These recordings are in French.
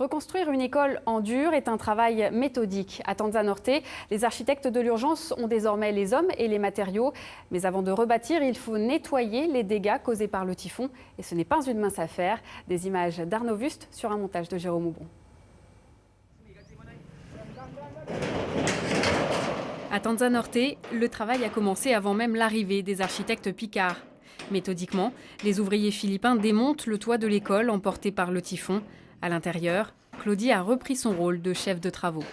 Reconstruire une école en dur est un travail méthodique. À Tanza Norte, les architectes de l'urgence ont désormais les hommes et les matériaux. Mais avant de rebâtir, il faut nettoyer les dégâts causés par le typhon. Et ce n'est pas une mince affaire. Des images d'Arnaud Wust sur un montage de Jérôme Aubon. À Tanza Norte, le travail a commencé avant même l'arrivée des architectes picards. Méthodiquement, les ouvriers philippins démontent le toit de l'école emporté par le typhon. À l'intérieur, Claudie a repris son rôle de chef de travaux.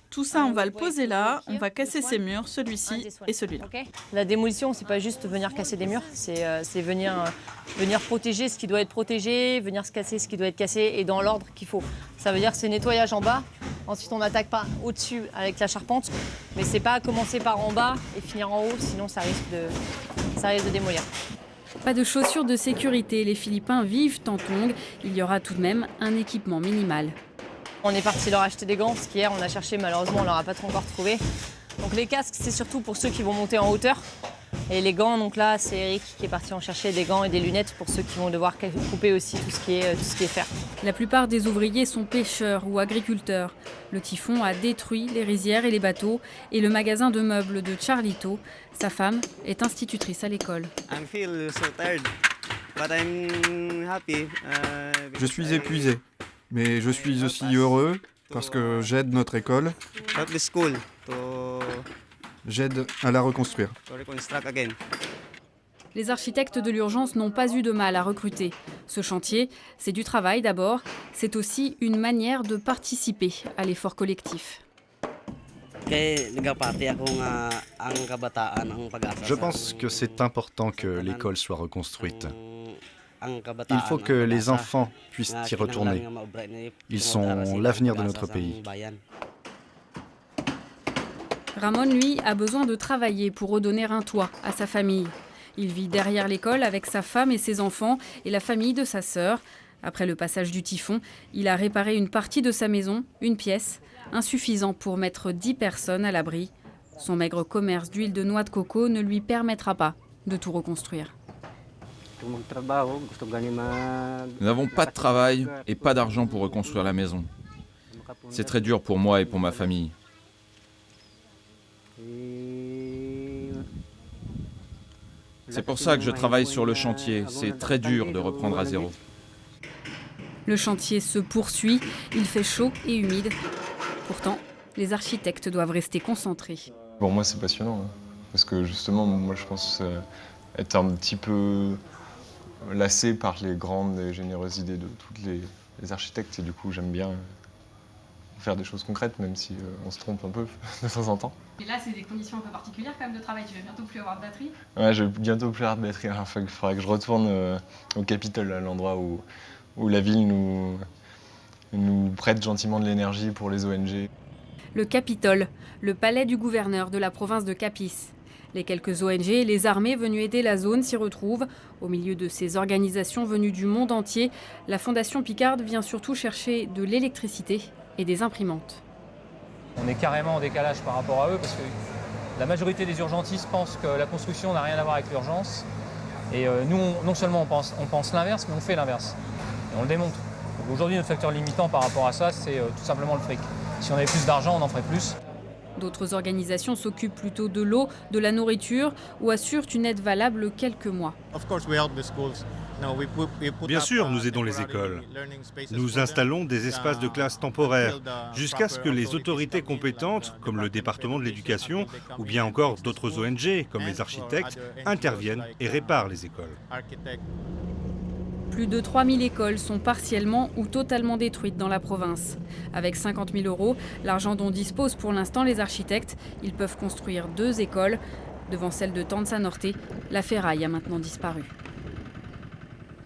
Tout ça, on va le poser là, on va casser ces murs, celui-ci et celui-là. La démolition, c'est pas juste venir casser des murs, c'est venir protéger ce qui doit être protégé, venir se casser ce qui doit être cassé et dans l'ordre qu'il faut. Ça veut dire que c'est nettoyage en bas, ensuite on n'attaque pas au-dessus avec la charpente, mais c'est pas commencer par en bas et finir en haut, sinon ça risque de démolir. Pas de chaussures de sécurité, les Philippins vivent en tongs. Il y aura tout de même un équipement minimal. On est parti leur acheter des gants, parce qu'hier on a cherché, malheureusement on leur a pas trop encore trouvé. Donc les casques, c'est surtout pour ceux qui vont monter en hauteur. Et les gants, donc là c'est Eric qui est parti en chercher des gants et des lunettes pour ceux qui vont devoir couper aussi tout ce qui est fer. La plupart des ouvriers sont pêcheurs ou agriculteurs. Le typhon a détruit les rizières et les bateaux et le magasin de meubles de Charlito. Sa femme est institutrice à l'école. Je suis épuisé, mais je suis aussi heureux parce que j'aide notre école. J'aide à la reconstruire. Les architectes de l'urgence n'ont pas eu de mal à recruter. Ce chantier, c'est du travail d'abord, c'est aussi une manière de participer à l'effort collectif. Je pense que c'est important que l'école soit reconstruite. Il faut que les enfants puissent y retourner. Ils sont l'avenir de notre pays. Ramon, lui, a besoin de travailler pour redonner un toit à sa famille. Il vit derrière l'école avec sa femme et ses enfants et la famille de sa sœur. Après le passage du typhon, il a réparé une partie de sa maison, une pièce, insuffisant pour mettre 10 personnes à l'abri. Son maigre commerce d'huile de noix de coco ne lui permettra pas de tout reconstruire. Nous n'avons pas de travail et pas d'argent pour reconstruire la maison. C'est très dur pour moi et pour ma famille. C'est pour ça que je travaille sur le chantier. C'est très dur de reprendre à zéro. Le chantier se poursuit, il fait chaud et humide. Pourtant, les architectes doivent rester concentrés. Pour moi, c'est passionnant, hein, parce que justement, moi, je pense être un petit peu lassé par les grandes et généreuses idées de tous les architectes, et du coup, j'aime bien faire des choses concrètes, même si on se trompe un peu de temps en temps. Et là, c'est des conditions un peu particulières quand même de travail. Tu vas bientôt plus avoir de batterie. Ouais, je vais bientôt plus avoir de batterie. Il faudra que je retourne au Capitole, à l'endroit où la ville nous prête gentiment de l'énergie pour les ONG. Le Capitole, le palais du gouverneur de la province de Capiz. Les quelques ONG et les armées venues aider la zone s'y retrouvent. Au milieu de ces organisations venues du monde entier, la Fondation Picard vient surtout chercher de l'électricité et des imprimantes. On est carrément en décalage par rapport à eux parce que la majorité des urgentistes pensent que la construction n'a rien à voir avec l'urgence. Et nous, non seulement on pense l'inverse, mais on fait l'inverse. Et on le démontre. Aujourd'hui, notre facteur limitant par rapport à ça, c'est tout simplement le fric. Si on avait plus d'argent, on en ferait plus. D'autres organisations s'occupent plutôt de l'eau, de la nourriture ou assurent une aide valable quelques mois. Bien sûr, nous aidons les écoles. Nous installons des espaces de classe temporaires jusqu'à ce que les autorités compétentes, comme le département de l'éducation ou bien encore d'autres ONG, comme les architectes, interviennent et réparent les écoles. Plus de 3000 écoles sont partiellement ou totalement détruites dans la province. Avec 50 000 €, l'argent dont disposent pour l'instant les architectes, ils peuvent construire 2 écoles. Devant celle de Tanza Norte, la ferraille a maintenant disparu.